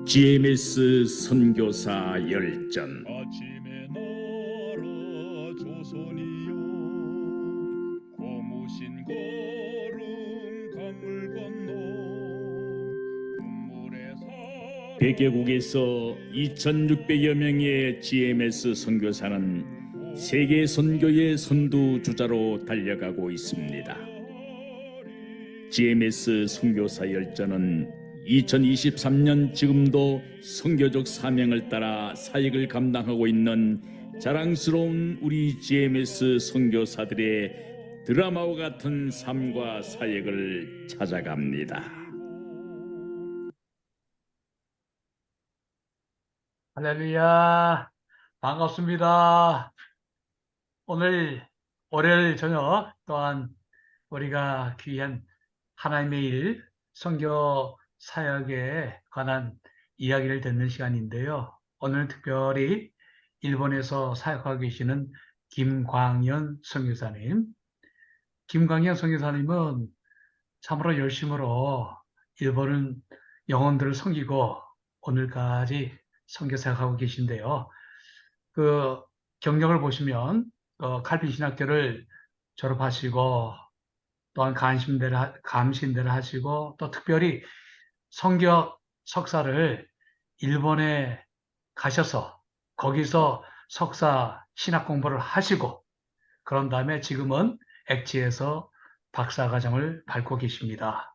GMS 선교사 열전. 아침의 나라 조선이여, 고무신 걸음 강물 건너 눈물의 사 100개국에서 2,600여 명의 GMS 선교사는 세계 선교의 선두주자로 달려가고 있습니다. GMS 선교사 열전은 2023년 지금도 선교적 사명을 따라 사역을 감당하고 있는 자랑스러운 우리 GMS 선교사들의 드라마와 같은 삶과 사역을 찾아갑니다. 할렐루야, 반갑습니다. 오늘 월요일 저녁 또한 우리가 귀한 하나님의 일, 선교 사역에 관한 이야기를 듣는 시간인데요. 오늘 특별히 일본에서 사역하고 계시는 김광현 선교사님. 김광현 선교사님은 참으로 열심으로 일본은 영혼들을 섬기고 오늘까지 선교 사역하고 계신데요. 그 경력을 보시면 칼빈 신학교를 졸업하시고 또한 감신대를 하시고 또 특별히 성경 석사를 일본에 가셔서 거기서 석사 신학 공부를 하시고 그런 다음에 지금은 엑지에서 박사과정을 밟고 계십니다.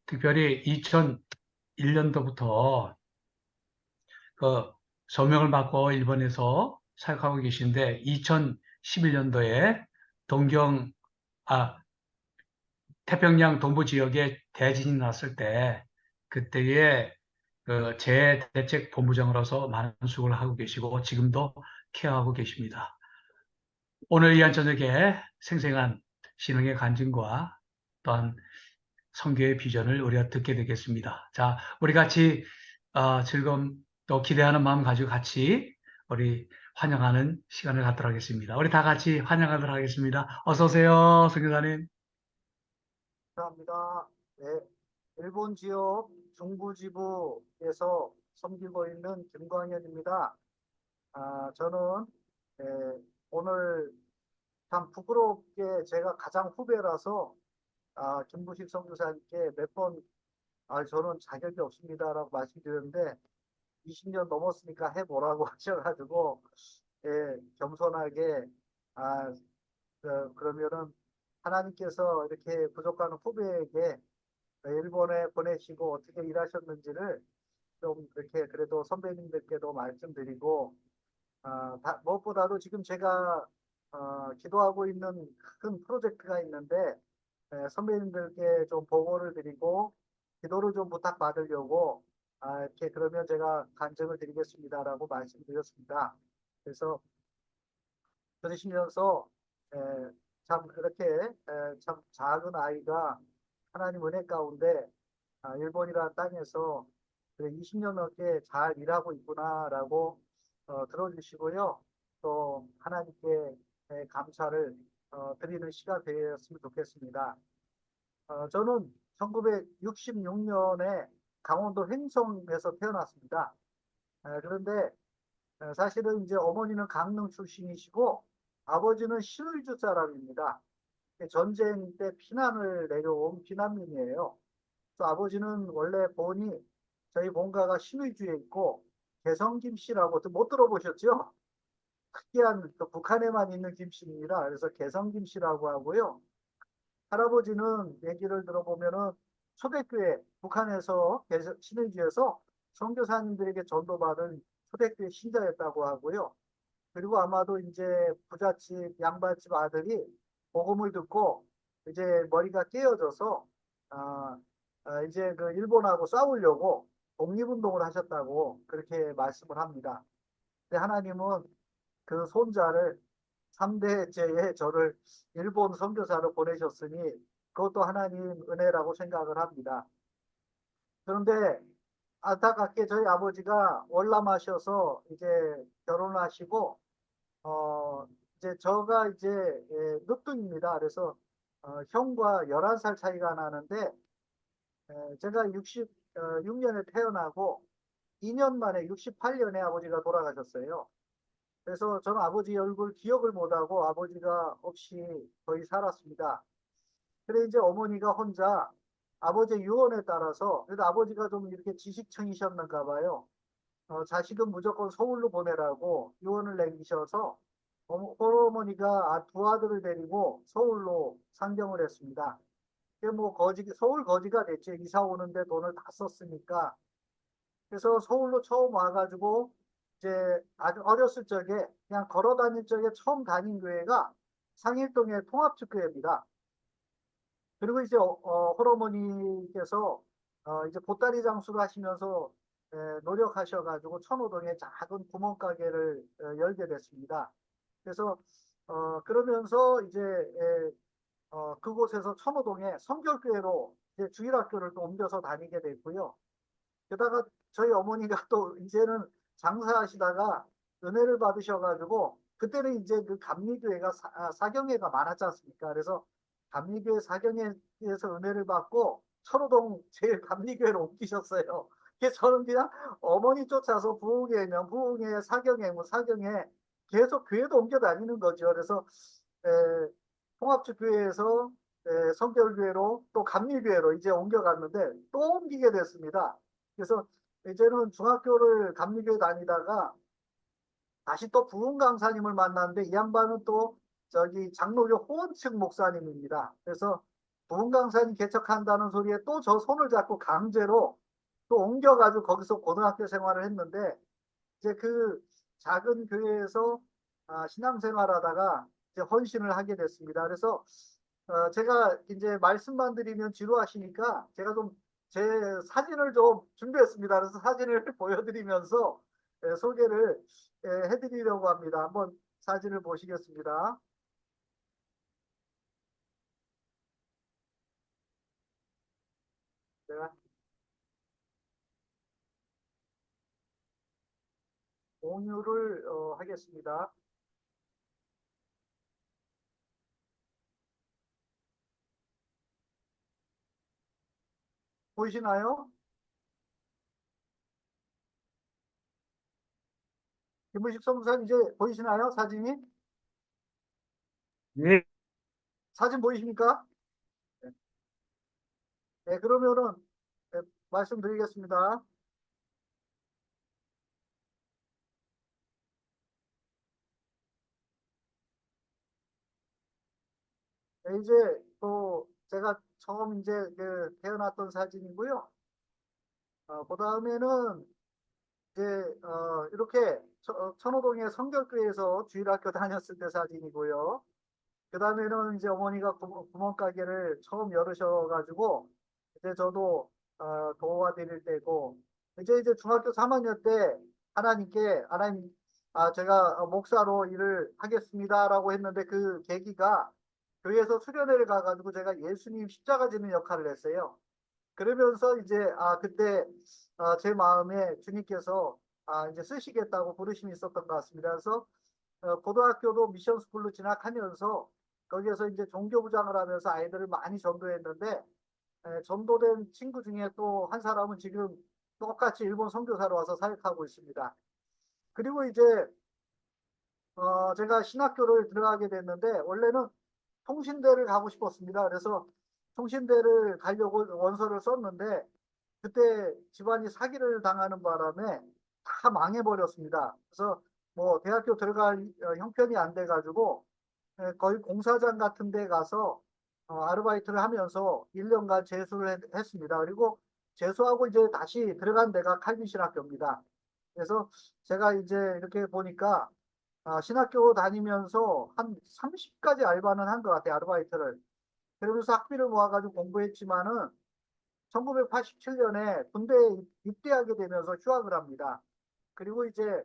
특별히 2001년도부터 그 소명을 받고 일본에서 사역하고 계신데 2011년도에 태평양 동부 지역에 대진이 났을 때 그때에 그 재대책 본부장으로서 많은 수고를 하고 계시고 지금도 케어하고 계십니다. 오늘 이한 저녁에 생생한 신앙의 간증과 또한 선교의 비전을 우리가 듣게 되겠습니다. 자, 우리 같이 즐거움 또 기대하는 마음 가지고 같이 우리 환영하는 시간을 갖도록 하겠습니다. 우리 다 같이 환영하도록 하겠습니다. 어서 오세요, 선교사님. 감사합니다. 네, 일본 지역 중부지부에서 섬기고 있는 김광현입니다. 저는 오늘 참 부끄럽게 제가 가장 후배라서 김부식 선교사님께 몇 번 저는 자격이 없습니다라고 말씀드렸는데 20년 넘었으니까 해보라고 하셔가지고 겸손하게 그러면은 하나님께서 이렇게 부족한 후배에게 일본에 보내시고 어떻게 일하셨는지를 좀 이렇게 그래도 선배님들께도 말씀드리고 무엇보다도 지금 제가 기도하고 있는 큰 프로젝트가 있는데 선배님들께 좀 보고를 드리고 기도를 좀 부탁받으려고 이렇게 그러면 제가 간증을 드리겠습니다라고 말씀드렸습니다. 그래서 들으시면서 참 이렇게 참 작은 아이가 하나님 은혜 가운데 일본이라는 땅에서 20년 넘게 잘 일하고 있구나라고 들어주시고요. 또 하나님께 감사를 드리는 시간 되었으면 좋겠습니다. 저는 1966년에 강원도 횡성에서 태어났습니다. 그런데 사실은 이제 어머니는 강릉 출신이시고 아버지는 신의주 사람입니다. 전쟁 때 피난을 내려온 피난민이에요. 또 아버지는 원래 본이 저희 본가가 신의주에 있고 개성김씨라고 못 들어보셨죠? 특이한 북한에만 있는 김씨입니다. 그래서 개성김씨라고 하고요. 할아버지는 얘기를 들어보면은 초대교회 북한에서 신의주에서 선교사님들에게 전도받은 초대교회 신자였다고 하고요. 그리고 아마도 이제 부잣집 양반집 아들이 복음을 듣고 이제 머리가 깨어져서 이제 그 일본하고 싸우려고 독립운동을 하셨다고 그렇게 말씀을 합니다. 근데 하나님은 그 손자를 3대째에 저를 일본 선교사로 보내셨으니 그것도 하나님 은혜라고 생각을 합니다. 그런데 안타깝게 저희 아버지가 월남하셔서 이제 결혼하시고 이제 저가 이제 늦둥입니다. 그래서 형과 11살 차이가 나는데 제가 66년에 태어나고 62년 만에 68년에 아버지가 돌아가셨어요. 그래서 저는 아버지 얼굴 기억을 못하고 아버지가 없이 거의 살았습니다. 그래 이제 어머니가 혼자 아버지의 유언에 따라서 그래도 아버지가 좀 이렇게 지식청이셨는가 봐요. 자식은 무조건 서울로 보내라고 유언을 남기셔서 어머니가 두 아들을 데리고 서울로 상경을 했습니다. 뭐 서울 거지가 됐죠. 이사 오는데 돈을 다 썼으니까. 그래서 서울로 처음 와가지고 이제 아주 어렸을 적에 그냥 걸어 다닐 적에 처음 다닌 교회가 상일동의 통합축교회입니다. 그리고 이제 홀어머니께서 이제 보따리 장수를 하시면서 노력하셔가지고 천호동에 작은 구멍가게를 열게 됐습니다. 그래서 그러면서 이제 그곳에서 천호동에 성결교회로 이제 주일학교를 또 옮겨서 다니게 됐고요. 게다가 저희 어머니가 또 이제는 장사하시다가 은혜를 받으셔가지고 그때는 이제 그 감리교회가 사경회가 많았지 않습니까? 그래서 감리교회 사경회에서 은혜를 받고 천호동 제일 감리교회로 옮기셨어요. 그래서 저는 그냥 어머니 쫓아서 부흥회면 부흥회, 사경회, 뭐 사경회 계속 교회도 옮겨 다니는 거죠. 그래서 통합주교회에서 성결교회로 또 감리교회로 이제 옮겨갔는데 또 옮기게 됐습니다. 그래서 이제는 중학교를 감리교회 다니다가 다시 또 부흥 강사님을 만났는데 이 양반은 또 저기 장로교 호원측 목사님입니다. 그래서 부흥 강사님 개척한다는 소리에 또 저 손을 잡고 강제로 또 옮겨가지고 거기서 고등학교 생활을 했는데 이제 그 작은 교회에서 신앙생활하다가 이제 헌신을 하게 됐습니다. 그래서 제가 이제 말씀만 드리면 지루하시니까 제가 좀 제 사진을 좀 준비했습니다. 그래서 사진을 보여드리면서 소개를 해드리려고 합니다. 한번 사진을 보시겠습니다. 제가 공유를 하겠습니다. 보이시나요? 김문식 성사님 이제 보이시나요? 사진이? 네. 사진 보이십니까? 네, 그러면은 말씀드리겠습니다. 네, 이제 또 제가 처음 이제 그 태어났던 사진이고요. 그 다음에는 이제 이렇게 천호동의 성결교회에서 주일학교 다녔을 때 사진이고요. 그 다음에는 이제 어머니가 구멍가게를 처음 열으셔가지고 이제 저도 도와드릴 때고 이제 중학교 3학년 때 하나님 제가 목사로 일을 하겠습니다라고 했는데 그 계기가 교회에서 수련회를 가가지고 제가 예수님 십자가 지는 역할을 했어요. 그러면서 이제 그때 제 마음에 주님께서 이제 쓰시겠다고 부르심이 있었던 것 같습니다. 그래서 고등학교도 미션 스쿨로 진학하면서 거기에서 이제 종교부장을 하면서 아이들을 많이 전도했는데 전도된 친구 중에 또 한 사람은 지금 똑같이 일본 선교사로 와서 사역하고 있습니다. 그리고 이제 제가 신학교를 들어가게 됐는데 원래는 통신대를 가고 싶었습니다. 그래서 통신대를 가려고 원서를 썼는데 그때 집안이 사기를 당하는 바람에 다 망해버렸습니다. 그래서 뭐 대학교 들어갈 형편이 안 돼가지고 거의 공사장 같은 데 가서 아르바이트를 하면서 1년간 재수를 했습니다. 그리고 재수하고 이제 다시 들어간 데가 칼빈 신학교입니다. 그래서 제가 이제 이렇게 보니까 신학교 다니면서 한 30가지 알바는 한 것 같아요. 아르바이트를. 그러면서 학비를 모아가지고 공부했지만은 1987년에 군대에 입대하게 되면서 휴학을 합니다. 그리고 이제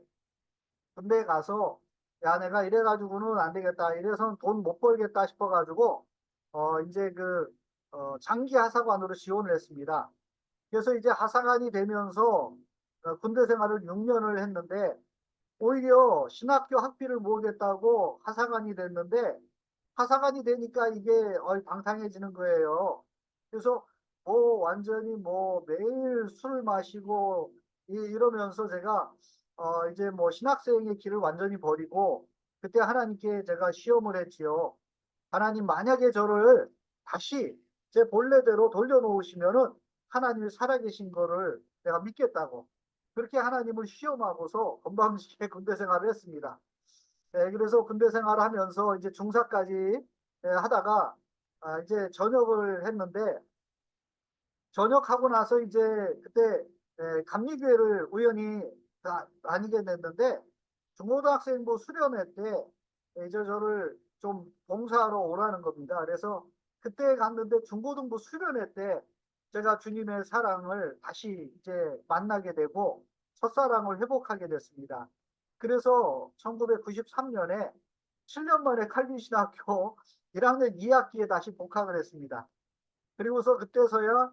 군대에 가서 야 내가 이래가지고는 안 되겠다. 이래서는 돈 못 벌겠다 싶어가지고 이제 장기 하사관으로 지원을 했습니다. 그래서 이제 하사관이 되면서 군대 생활을 6년을 했는데 오히려 신학교 학비를 모으겠다고 하사관이 됐는데 하사관이 되니까 이게 방탕해지는 거예요. 그래서 완전히 뭐 매일 술을 마시고 이러면서 제가 이제 뭐 신학생의 길을 완전히 버리고 그때 하나님께 제가 시험을 했지요. 하나님 만약에 저를 다시 제 본래대로 돌려놓으시면은 하나님이 살아계신 거를 내가 믿겠다고 그렇게 하나님을 시험하고서 건방지게 군대 생활을 했습니다. 그래서 군대 생활을 하면서 이제 중사까지 하다가 이제 전역을 했는데 전역하고 나서 이제 그때 감리교회를 우연히 다니게 됐는데 중고등학생부 수련회 때 이제 저를 좀 봉사하러 오라는 겁니다. 그래서 그때 갔는데 중고등부 수련회 때 제가 주님의 사랑을 다시 이제 만나게 되고 첫사랑을 회복하게 됐습니다. 그래서 1993년에 7년 만에 칼빈 신학교 1학년 2학기에 다시 복학을 했습니다. 그리고서 그때서야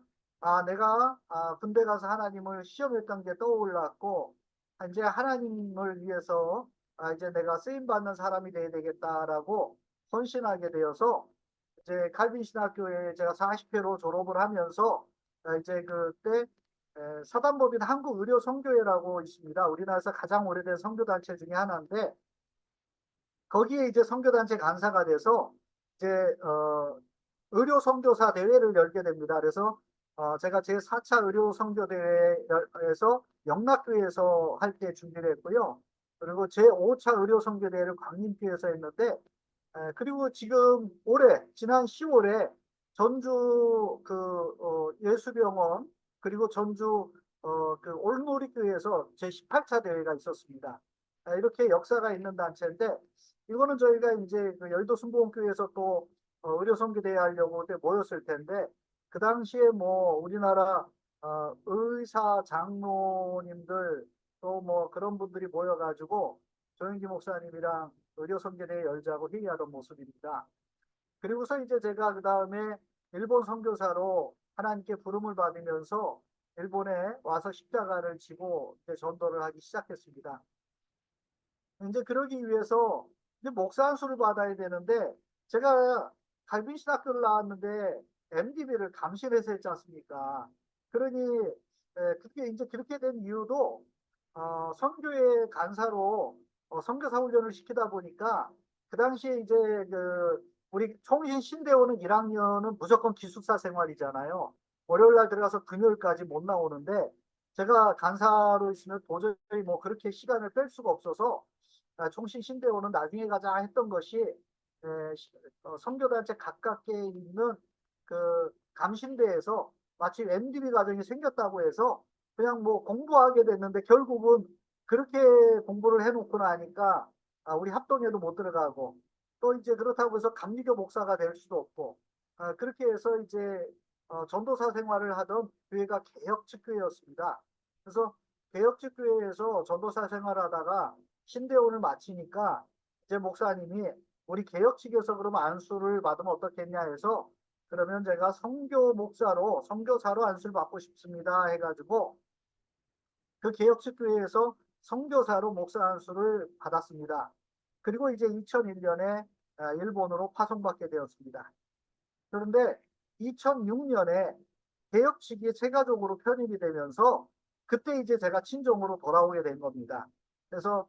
내가 군대 가서 하나님을 시험했던 게 떠올랐고 이제 하나님을 위해서 이제 내가 쓰임 받는 사람이 돼야 되겠다라고 헌신하게 되어서 이제 칼빈 신학교에 제가 40회로 졸업을 하면서 이제 그때 사단법인 한국의료선교회라고 있습니다. 우리나라에서 가장 오래된 선교단체 중에 하나인데 거기에 이제 선교단체 간사가 돼서 이제 의료 선교사 대회를 열게 됩니다. 그래서 제가 제4차 의료 선교 대회에서 영락교회에서 할 때 준비를 했고요. 그리고 제5차 의료 선교 대회를 광림교회에서 했는데 그리고 지금 지난 10월에 전주 예수병원 그리고 전주 그 올누리교회에서 제18차 대회가 있었습니다. 이렇게 역사가 있는 단체인데 이거는 저희가 이제 그 여의도 순복음교회에서 또 의료선교대회 하려고 그때 모였을 텐데 그 당시에 뭐 우리나라 의사 장로님들 또 뭐 그런 분들이 모여가지고 조영기 목사님이랑 의료선교대회 열자고 회의하던 모습입니다. 그리고서 이제 제가 그 다음에 일본 선교사로 하나님께 부름을 받으면서 일본에 와서 십자가를 지고 이제 전도를 하기 시작했습니다. 이제 그러기 위해서 이제 목사 안수를 받아야 되는데 제가 갈빈 신학교를 나왔는데 MDB를 감시해서 했지 않습니까? 그러니 그게 이제 그렇게 된 이유도 선교회 간사로 선교사 훈련을 시키다 보니까 그 당시에 이제 우리 총신 신대원은 1학년은 무조건 기숙사 생활이잖아요. 월요일 날 들어가서 금요일까지 못 나오는데 제가 간사로 있으면 도저히 뭐 그렇게 시간을 뺄 수가 없어서 총신 신대원은 나중에 가자 했던 것이 선교단체 가깝게 있는 그 감신대에서 마치 MDB 과정이 생겼다고 해서 그냥 뭐 공부하게 됐는데 결국은 그렇게 공부를 해놓고 나니까 우리 합동에도 못 들어가고 또 이제 그렇다고 해서 감리교 목사가 될 수도 없고 그렇게 해서 이제 전도사 생활을 하던 교회가 개혁측교회였습니다. 그래서 개혁측교회에서 전도사 생활하다가 신대원을 마치니까 이제 목사님이 우리 개혁 측에서 그러면 안수를 받으면 어떻겠냐 해서 그러면 제가 선교사로 안수를 받고 싶습니다 해가지고 그 개혁 측교회에서 선교사로 목사 안수를 받았습니다. 그리고 이제 2001년에 일본으로 파송받게 되었습니다. 그런데 2006년에 개혁 측이 체가족으로 편입이 되면서 그때 이제 제가 친정으로 돌아오게 된 겁니다. 그래서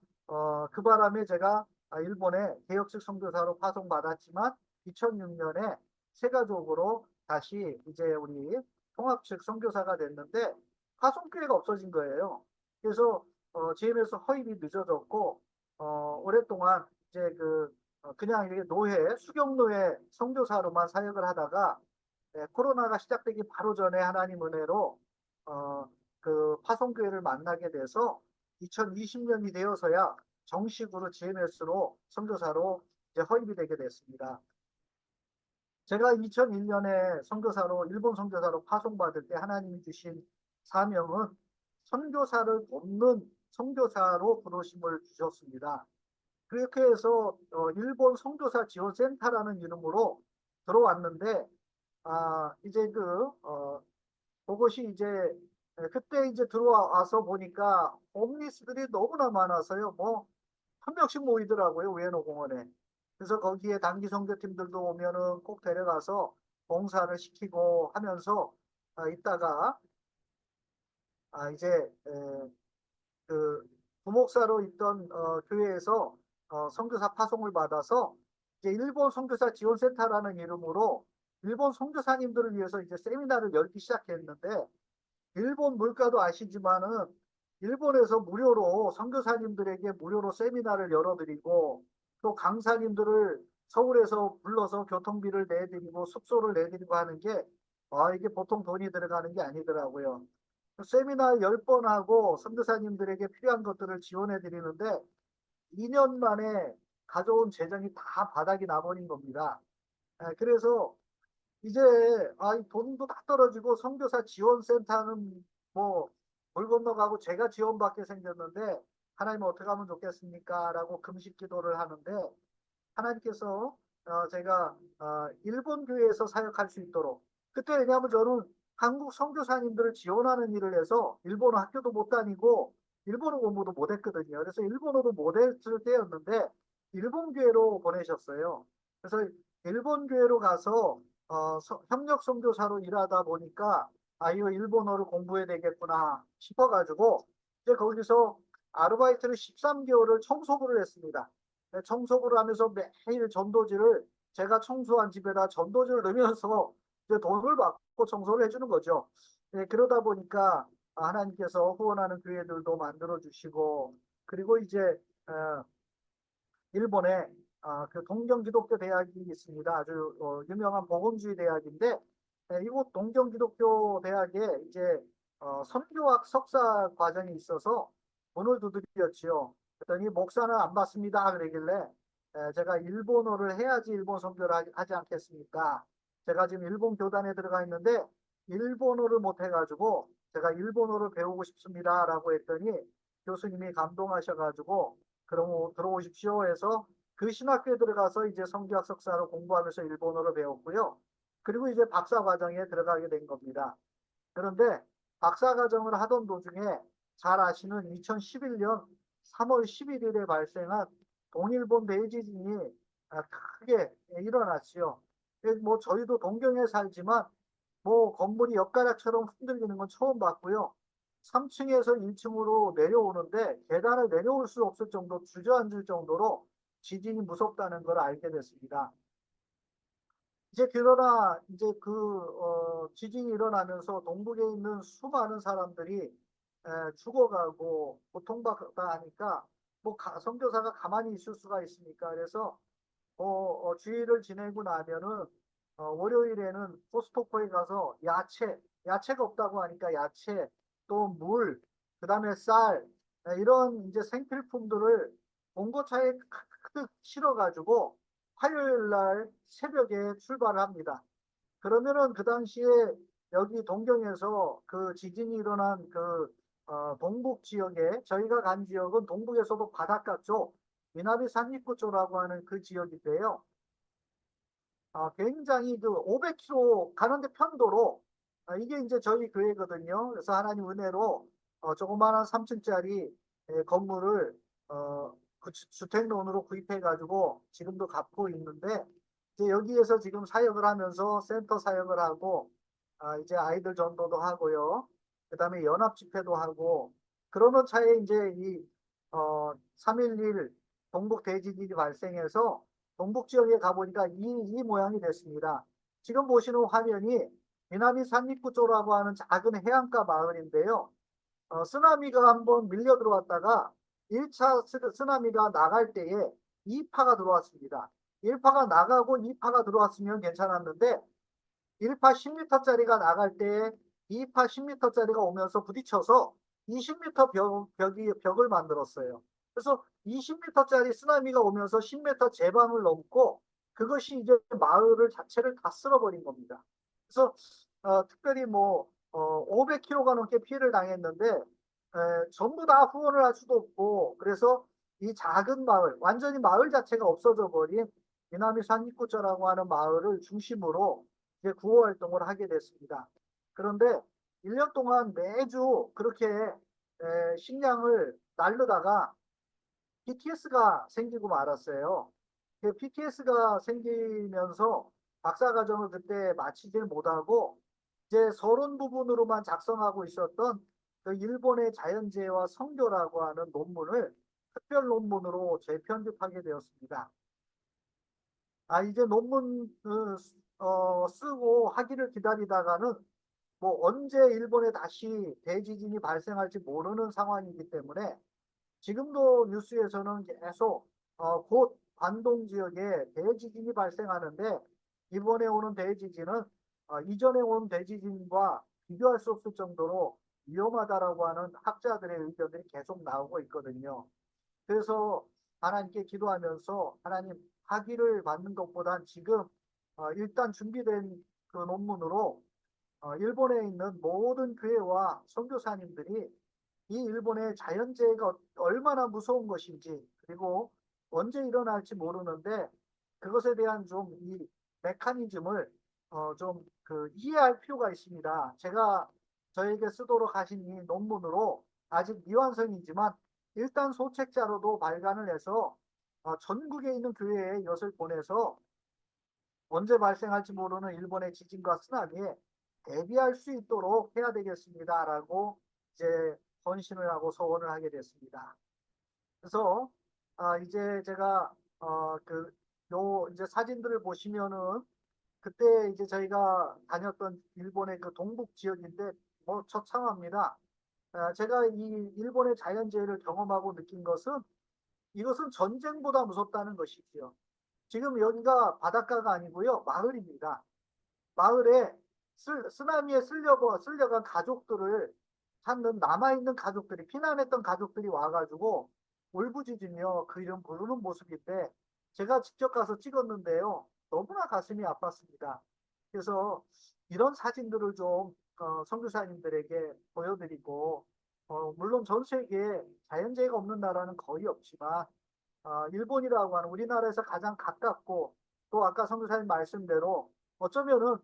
그 바람에 제가 일본에 개혁측 선교사로 파송받았지만 2006년에 세가족으로 다시 이제 우리 통합측 선교사가 됐는데 파송교회가 없어진 거예요. 그래서 GMS 허입이 늦어졌고 오랫동안 이제 그냥 이렇게 수경노예 선교사로만 사역을 하다가 코로나가 시작되기 바로 전에 하나님 은혜로 그 파송교회를 만나게 돼서 2020년이 되어서야 정식으로 GMS로 선교사로 이제 허입이 되게 됐습니다. 제가 2001년에 일본 선교사로 파송받을 때 하나님이 주신 사명은 선교사를 돕는 선교사로 부르심을 주셨습니다. 그렇게 해서 일본 선교사 지원센터라는 이름으로 들어왔는데 이제 그것이 이제 그때 이제 들어와서 보니까 홈리스들이 너무나 많아서요. 뭐 한 명씩 모이더라고요. 우에노 공원에. 그래서 거기에 단기 선교팀들도 오면은 꼭 데려가서 봉사를 시키고 하면서 있다가 이제 그 부목사로 있던 교회에서 선교사 파송을 받아서 이제 일본 선교사 지원센터라는 이름으로 일본 선교사님들을 위해서 이제 세미나를 열기 시작했는데, 일본 물가도 아시지만은 일본에서 무료로 선교사님들에게 무료로 세미나를 열어드리고, 또 강사님들을 서울에서 불러서 교통비를 내드리고 숙소를 내드리고 하는 게 이게 보통 돈이 들어가는 게 아니더라고요. 세미나 10번 하고 선교사님들에게 필요한 것들을 지원해 드리는데 2년 만에 가져온 재정이 다 바닥이 나버린 겁니다. 그래서 이제 이 돈도 다 떨어지고 선교사 지원센터는 뭐 물 건너가고 제가 지원받게 생겼는데 하나님 어떻게 하면 좋겠습니까? 라고 금식 기도를 하는데, 하나님께서 제가 일본 교회에서 사역할 수 있도록, 그때 왜냐하면 저는 한국 선교사님들을 지원하는 일을 해서 일본어 학교도 못 다니고 일본어 공부도 못 했거든요. 그래서 일본어도 못 했을 때였는데 일본 교회로 보내셨어요. 그래서 일본 교회로 가서 협력 선교사로 일하다 보니까 이거 일본어를 공부해야 되겠구나 싶어가지고 이제 거기서 아르바이트를 13개월을 청소부를 했습니다. 청소부를 하면서 매일 전도지를, 제가 청소한 집에다 전도지를 넣으면서 이제 돈을 받고 청소를 해주는 거죠. 그러다 보니까 하나님께서 후원하는 교회들도 만들어 주시고, 그리고 이제 일본에 그 동경기독교 대학이 있습니다. 아주 유명한 복음주의 대학인데, 이곳 동경기독교 대학에 이제 선교학 석사 과정이 있어서 문을 두드렸지요. 그랬더니 목사는 안 받습니다. 그러길래 제가 일본어를 해야지 일본 선교를 하지 않겠습니까? 제가 지금 일본 교단에 들어가 있는데 일본어를 못 해가지고 제가 일본어를 배우고 싶습니다라고 했더니 교수님이 감동하셔가지고 그럼 들어오십시오 해서 그 신학교에 들어가서 이제 성교학 석사로 공부하면서 일본어를 배웠고요. 그리고 이제 박사 과정에 들어가게 된 겁니다. 그런데 박사 과정을 하던 도중에 잘 아시는 2011년 3월 11일에 발생한 동일본 대지진이 크게 일어났지요. 뭐 저희도 동경에 살지만 뭐 건물이 엿가락처럼 흔들리는 건 처음 봤고요. 3층에서 1층으로 내려오는데 계단을 내려올 수 없을 정도, 주저앉을 정도로 지진이 무섭다는 걸 알게 됐습니다. 이제 그러나 이제 지진이 일어나면서 동북에 있는 수많은 사람들이 죽어가고 고통받다 하니까 뭐 선교사가 가만히 있을 수가 있습니까? 그래서 주의를 지내고 나면은 월요일에는 코스토코에 가서 야채가 없다고 하니까 야채, 또 물, 그다음에 쌀, 이런 이제 생필품들을 봉고차에 가득 실어가지고 화요일 날 새벽에 출발을 합니다. 그러면은 그 당시에 여기 동경에서 그 지진이 일어난 동북 지역에, 저희가 간 지역은 동북에서도 바닷가 쪽 미나미 산리쿠초라고 하는 그 지역인데요. 굉장히 그 500km 가는데 편도로, 이게 이제 저희 교회거든요. 그래서 하나님 은혜로 조그마한 3층짜리 건물을 그 주택론으로 구입해가지고 지금도 갚고 있는데, 이제 여기에서 지금 사역을 하면서 센터 사역을 하고 이제 아이들 전도도 하고요. 그다음에 연합 집회도 하고, 그러는 차에 이제 이 3.11 동북 대지진이 발생해서 동북 지역에 가보니까 이 모양이 됐습니다. 지금 보시는 화면이 미나미 산리쿠초라고 하는 작은 해안가 마을인데요. 쓰나미가 한번 밀려 들어왔다가 1차 쓰나미가 나갈 때에 2파가 들어왔습니다. 1파가 나가고 2파가 들어왔으면 괜찮았는데 1파 10m짜리가 나갈 때 2파 10m짜리가 오면서 부딪혀서 20m 벽을 만들었어요. 그래서 20m짜리 쓰나미가 오면서 10m 제방을 넘고 그것이 이제 마을을 자체를 다 쓸어버린 겁니다. 그래서 특별히 뭐 500km가 넘게 피해를 당했는데 전부 다 후원을 할 수도 없고, 그래서 이 작은 마을, 완전히 마을 자체가 없어져 버린 미나미 산리쿠초라고 하는 마을을 중심으로 이제 구호 활동을 하게 됐습니다. 그런데 1년 동안 매주 그렇게 식량을 나르다가 PTS가 생기고 말았어요. 그 PTS가 생기면서 박사과정을 그때 마치질 못하고 이제 서론 부분으로만 작성하고 있었던 그 일본의 자연재해와 선교라고 하는 논문을 특별 논문으로 재편집하게 되었습니다. 이제 논문 쓰고 하기를 기다리다가는 뭐 언제 일본에 다시 대지진이 발생할지 모르는 상황이기 때문에 지금도 뉴스에서는 계속 곧 관동 지역에 대지진이 발생하는데 이번에 오는 대지진은 이전에 온 대지진과 비교할 수 없을 정도로 위험하다라고 하는 학자들의 의견들이 계속 나오고 있거든요. 그래서 하나님께 기도하면서 하나님 학위를 받는 것보단 지금 일단 준비된 그 논문으로 일본에 있는 모든 교회와 선교사님들이 이 일본의 자연재해가 얼마나 무서운 것인지 그리고 언제 일어날지 모르는데 그것에 대한 좀 이 메커니즘을 좀 그 이해할 필요가 있습니다. 제가 저에게 쓰도록 하신 이 논문으로 아직 미완성이지만 일단 소책자로도 발간을 해서 전국에 있는 교회에 이것을 보내서 언제 발생할지 모르는 일본의 지진과 쓰나미에 대비할 수 있도록 해야 되겠습니다라고 이제 헌신을 하고 서원을 하게 됐습니다. 그래서 이제 제가 요 이제 사진들을 보시면은 그때 이제 저희가 다녔던 일본의 그 동북 지역인데 뭐 처참합니다. 제가 이 일본의 자연재해를 경험하고 느낀 것은 이것은 전쟁보다 무섭다는 것이지요. 지금 여기가 바닷가가 아니고요. 마을입니다. 마을에 쓰나미에 쓸려간 가족들을 찾는 남아있는 가족들이 피난했던 가족들이 와가지고 울부짖으며 그 이름 부르는 모습인데 제가 직접 가서 찍었는데요. 너무나 가슴이 아팠습니다. 그래서 이런 사진들을 좀 선교사님들에게 보여드리고 물론 전 세계에 자연재해가 없는 나라는 거의 없지만 일본이라고 하는 우리나라에서 가장 가깝고 또 아까 선교사님 말씀대로 어쩌면은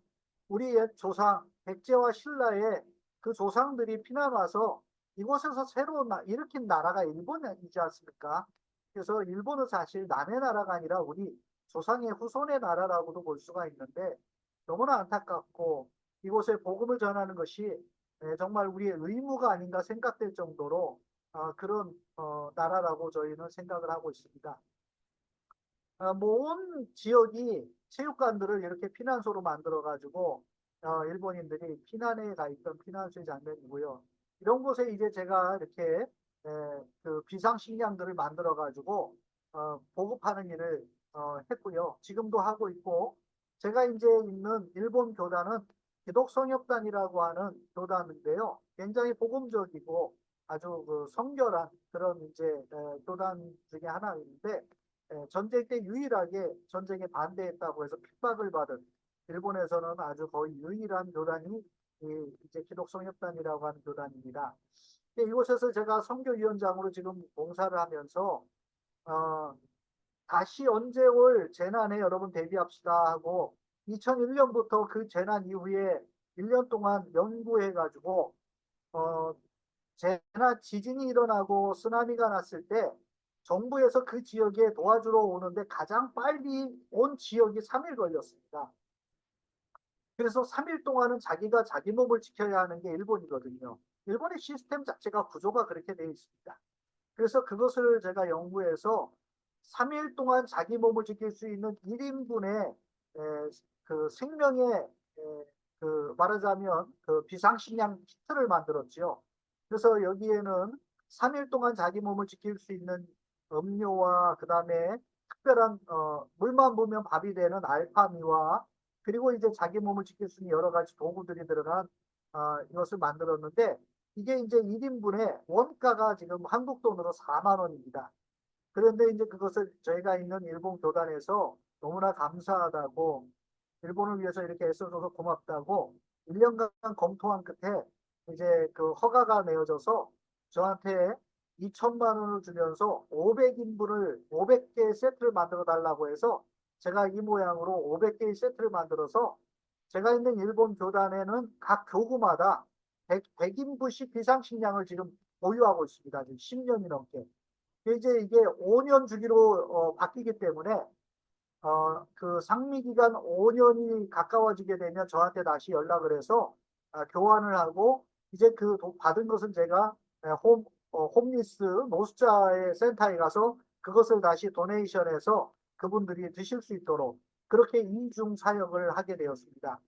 우리 옛 조상 백제와 신라의 그 조상들이 피난 와서 이곳에서 새로 일으킨 나라가 일본이지 않습니까? 그래서 일본은 사실 남의 나라가 아니라 우리 조상의 후손의 나라라고도 볼 수가 있는데 너무나 안타깝고 이곳에 복음을 전하는 것이 정말 우리의 의무가 아닌가 생각될 정도로 그런 나라라고 저희는 생각을 하고 있습니다. 온 지역이 체육관들을 이렇게 피난소로 만들어가지고 일본인들이 피난에 가 있던 피난소의 장면이고요. 이런 곳에 이제 제가 이렇게 그 비상식량들을 만들어가지고 보급하는 일을 했고요. 지금도 하고 있고 제가 이제 있는 일본 교단은 기독성협단이라고 하는 교단인데요. 굉장히 복음적이고 아주 그 성결한 그런 이제 교단 중에 하나인데 전쟁 때 유일하게 전쟁에 반대했다고 해서 핍박을 받은 일본에서는 아주 거의 유일한 교단이 이제 기독성협단이라고 하는 교단입니다. 이곳에서 제가 선교위원장으로 지금 봉사를 하면서 다시 언제 올 재난에 여러분 대비합시다 하고 2001년부터 그 재난 이후에 1년 동안 연구해가지고 재난 지진이 일어나고 쓰나미가 났을 때 정부에서 그 지역에 도와주러 오는데 가장 빨리 온 지역이 3일 걸렸습니다. 그래서 3일 동안은 자기가 자기 몸을 지켜야 하는 게 일본이거든요. 일본의 시스템 자체가 구조가 그렇게 되어 있습니다. 그래서 그것을 제가 연구해서 3일 동안 자기 몸을 지킬 수 있는 1인분의 그 생명의 그 말하자면 그 비상식량 키트를 만들었지요. 그래서 여기에는 3일 동안 자기 몸을 지킬 수 있는 음료와 그 다음에 특별한 물만 부으면 밥이 되는 알파미와 그리고 이제 자기 몸을 지킬 수 있는 여러 가지 도구들이 들어간 이것을 만들었는데 이게 이제 1인분에 원가가 지금 한국 돈으로 4만 원입니다. 그런데 이제 그것을 저희가 있는 일본 교단에서 너무나 감사하다고 일본을 위해서 이렇게 애써줘서 고맙다고 1년간 검토한 끝에 이제 그 허가가 내어져서 저한테 2천만 원을 주면서 500인분을 500개의 세트를 만들어 달라고 해서 제가 이 모양으로 500개의 세트를 만들어서 제가 있는 일본 교단에는 각 교구마다 100인분씩 비상식량을 지금 보유하고 있습니다. 지금 10년이 넘게. 이제 이게 5년 주기로 바뀌기 때문에 그 상미 기간 5년이 가까워지게 되면 저한테 다시 연락을 해서 교환을 하고 이제 그 받은 것은 제가 홈리스 노숙자의 센터에 가서 그것을 다시 도네이션해서 그분들이 드실 수 있도록 그렇게 이중 사역을 하게 되었습니다.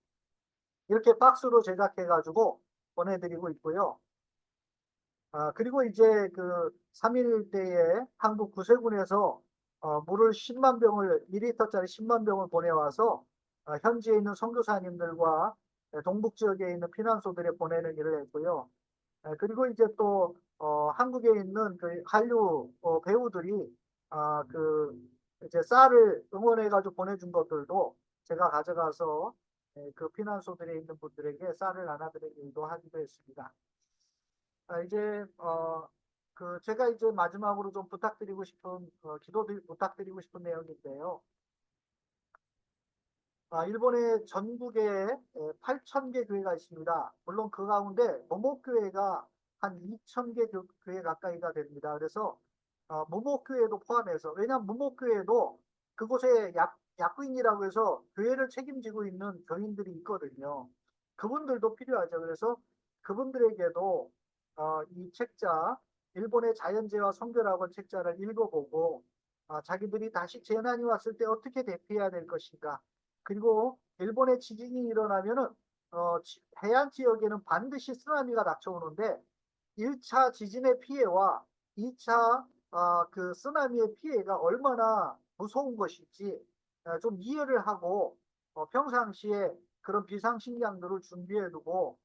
이렇게 박스로 제작해가지고 보내드리고 있고요. 그리고 이제 그 3.1 때에 한국 구세군에서 물을 10만 병을 2리터짜리 10만 병을 보내와서 현지에 있는 선교사님들과 동북 지역에 있는 피난소들에 보내는 일을 했고요. 그리고 이제 또 한국에 있는 그 한류 배우들이 그 이제 쌀을 응원해가지고 보내준 것들도 제가 가져가서 그 피난소들에 있는 분들에게 쌀을 나눠드리는 일도 하기도 했습니다. 이제 그 제가 이제 마지막으로 좀 부탁드리고 싶은 부탁드리고 싶은 내용인데요. 일본의 전국에 8,000개 교회가 있습니다. 물론 그 가운데 모모교회가 한 2,000개 교회 가까이가 됩니다. 그래서 모모교회도 포함해서 왜냐하면 모모교회도 그곳에 약구인이라고 해서 교회를 책임지고 있는 교인들이 있거든요. 그분들도 필요하죠. 그래서 그분들에게도 이 책자 일본의 자연재해와 선교라고 책자를 읽어보고 자기들이 다시 재난이 왔을 때 어떻게 대피해야 될 것인가. 그리고 일본의 지진이 일어나면은 해안 지역에는 반드시 쓰나미가 닥쳐오는데 1차 지진의 피해와 2차 그 쓰나미의 피해가 얼마나 무서운 것인지 좀 이해를 하고 평상시에 그런 비상식량들을 준비해두고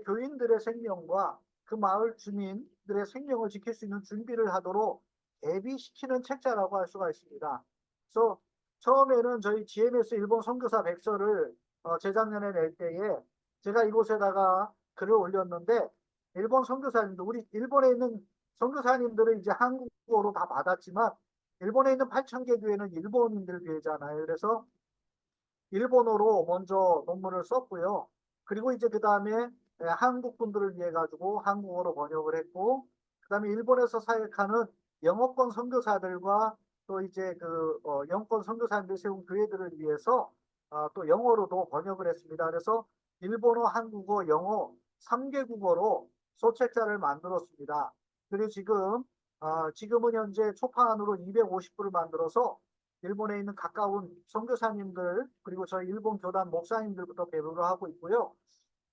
교인들의 생명과 그 마을 주민들의 생명을 지킬 수 있는 준비를 하도록 대비시키는 책자라고 할 수가 있습니다. 그래서 처음에는 저희 GMS 일본 선교사 백서를 재작년에 낼 때에 제가 이곳에다가 글을 올렸는데 일본 선교사님들 우리 일본에 있는 선교사님들은 이제 한국어로 다 받았지만 일본에 있는 8,000개 교회는 일본인들 교회잖아요. 그래서 일본어로 먼저 논문을 썼고요. 그리고 이제 그 다음에 한국 분들을 위해 가지고 한국어로 번역을 했고, 그 다음에 일본에서 사역하는 영어권 선교사들과 또 이제 그 영권 선교사님들 세운 교회들을 위해서 또 영어로도 번역을 했습니다. 그래서 일본어, 한국어, 영어 3개 국어로 소책자를 만들었습니다. 그리고 지금은 현재 초판으로 250부를 만들어서 일본에 있는 가까운 선교사님들 그리고 저희 일본 교단 목사님들부터 배부를 하고 있고요.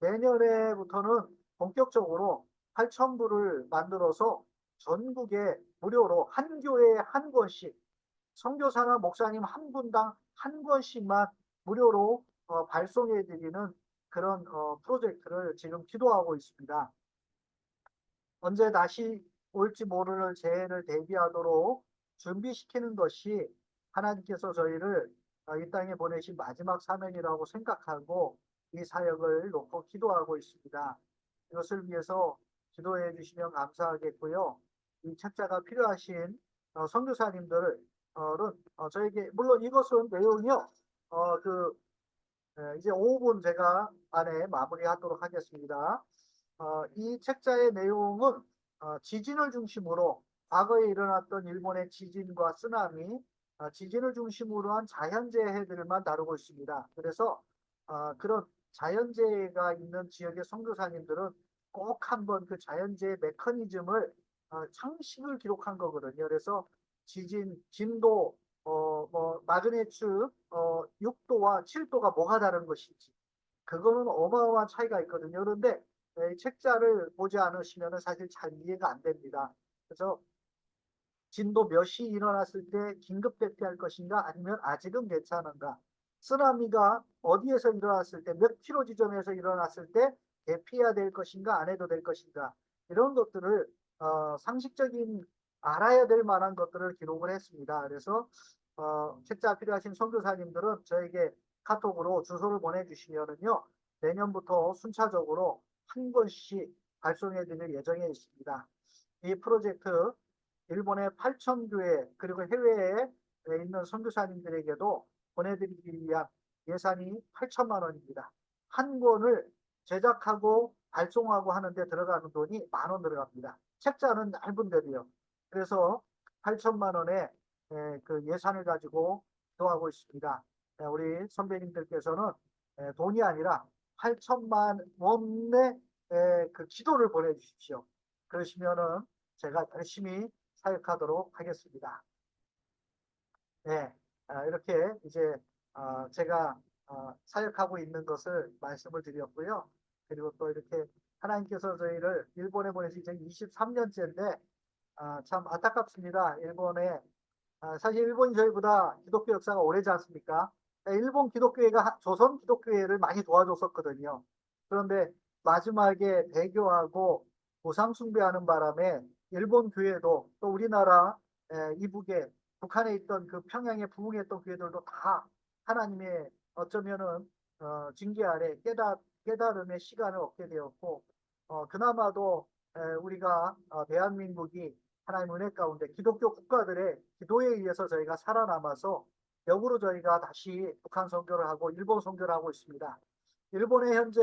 내년에부터는 본격적으로 8,000부를 만들어서 전국에 무료로 한 교회에 한 권씩 선교사나 목사님 한 분당 한 권씩만 무료로 발송해 드리는 그런 프로젝트를 지금 기도하고 있습니다. 언제 다시 올지 모르는 재해를 대비하도록 준비시키는 것이 하나님께서 저희를 이 땅에 보내신 마지막 사명이라고 생각하고 이 사역을 놓고 기도하고 있습니다. 이것을 위해서 기도해 주시면 감사하겠고요. 이 책자가 필요하신 선교사님들은 저에게 물론 이것은 내용이요. 이제 5분 제가 안에 마무리하도록 하겠습니다. 이 책자의 내용은 지진을 중심으로 과거에 일어났던 일본의 지진과 쓰나미, 지진을 중심으로 한 자연재해들만 다루고 있습니다. 그래서 그런 자연재해가 있는 지역의 선교사님들은 꼭 한번 그 자연재해 메커니즘을 상식을 기록한 거거든요. 그래서 진도 마그네츠 6도와 7도가 뭐가 다른 것인지 그거는 어마어마한 차이가 있거든요. 그런데 책자를 보지 않으시면 사실 잘 이해가 안 됩니다. 그래서 진도 몇이 일어났을 때 긴급 대피할 것인가 아니면 아직은 괜찮은가 쓰나미가 어디에서 일어났을 때 몇 킬로 지점에서 일어났을 때 대피해야 될 것인가 안 해도 될 것인가 이런 것들을 상식적인 알아야 될 만한 것들을 기록을 했습니다. 그래서 책자 필요하신 선교사님들은 저에게 카톡으로 주소를 보내주시면은요 내년부터 순차적으로 한 권씩 발송해 드릴 예정에 있습니다. 이 프로젝트 일본의 8,000교회 그리고 해외에 있는 선교사님들에게도 보내드리기 위한 예산이 8천만 원입니다. 한 권을 제작하고 발송하고 하는데 들어가는 돈이 10,000원 들어갑니다. 책자는 얇은데도요. 그래서 8천만 원의 그 예산을 가지고 기도하고 있습니다. 우리 선배님들께서는 돈이 아니라 8천만 원의 그 기도를 보내주십시오. 그러시면은 제가 열심히 사역하도록 하겠습니다. 네, 이렇게 이제 제가 사역하고 있는 것을 말씀을 드렸고요. 그리고 또 이렇게 하나님께서 저희를 일본에 보내신 이제 23년째인데 참 안타깝습니다. 일본에 사실 일본이 저희보다 기독교 역사가 오래지 않습니까? 일본 기독교회가 조선 기독교회를 많이 도와줬었거든요. 그런데 마지막에 배교하고 우상 숭배하는 바람에 일본 교회도 또 우리나라 이북에 북한에 있던 그 평양에 부흥했던 교회들도 다 하나님의 어쩌면은 징계 아래 깨달음의 시간을 얻게 되었고 그나마도 우리가 대한민국이 하나님 은혜 가운데 기독교 국가들의 기도에 의해서 저희가 살아남아서 역으로 저희가 다시 북한 선교를 하고 일본 선교를 하고 있습니다. 일본에 현재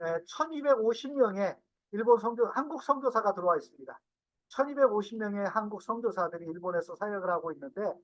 1250명의 일본 한국 선교사가 들어와 있습니다. 1250명의 한국 선교사들이 일본에서 사역을 하고 있는데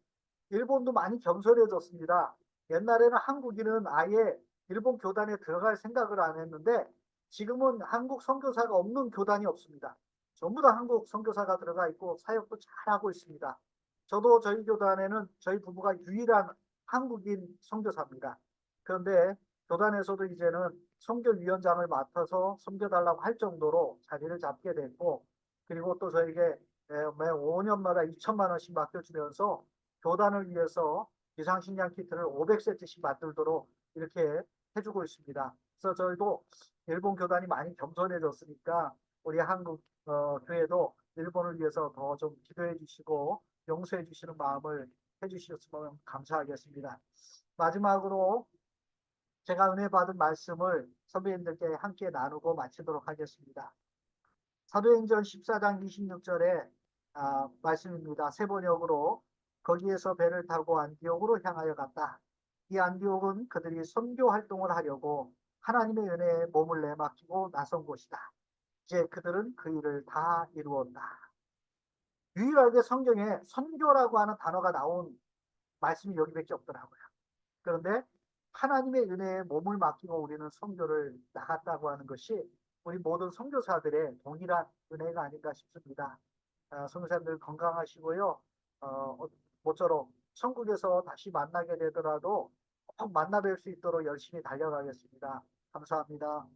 일본도 많이 겸손해졌습니다. 옛날에는 한국인은 아예 일본 교단에 들어갈 생각을 안 했는데 지금은 한국 선교사가 없는 교단이 없습니다. 전부 다 한국 선교사가 들어가 있고 사역도 잘하고 있습니다. 저도 저희 교단에는 저희 부부가 유일한 한국인 선교사입니다. 그런데 교단에서도 이제는 선교위원장을 맡아서 섬겨달라고 할 정도로 자리를 잡게 됐고 그리고 또 저에게 매 5년마다 2천만 원씩 맡겨주면서 교단을 위해서 비상식량 키트를 500세트씩 만들도록 이렇게 해주고 있습니다. 그래서 저희도 일본 교단이 많이 겸손해졌으니까 우리 한국 교회도 일본을 위해서 더 좀 기도해 주시고 용서해 주시는 마음을 해주셨으면 감사하겠습니다. 마지막으로 제가 은혜 받은 말씀을 선배님들께 함께 나누고 마치도록 하겠습니다. 사도행전 14장 26절에 말씀입니다. 세 번역으로 거기에서 배를 타고 안디옥으로 향하여 갔다. 이 안디옥은 그들이 선교 활동을 하려고 하나님의 은혜에 몸을 내맡기고 나선 곳이다. 이제 그들은 그 일을 다 이루었다. 유일하게 성경에 선교라고 하는 단어가 나온 말씀이 여기밖에 없더라고요. 그런데 하나님의 은혜에 몸을 맡기고 우리는 선교를 나갔다고 하는 것이 우리 모든 선교사들의 동일한 은혜가 아닌가 싶습니다. 선교사님들 건강하시고요. 모쪼록 천국에서 다시 만나게 되더라도 꼭 만나 뵐 수 있도록 열심히 달려가겠습니다. 감사합니다.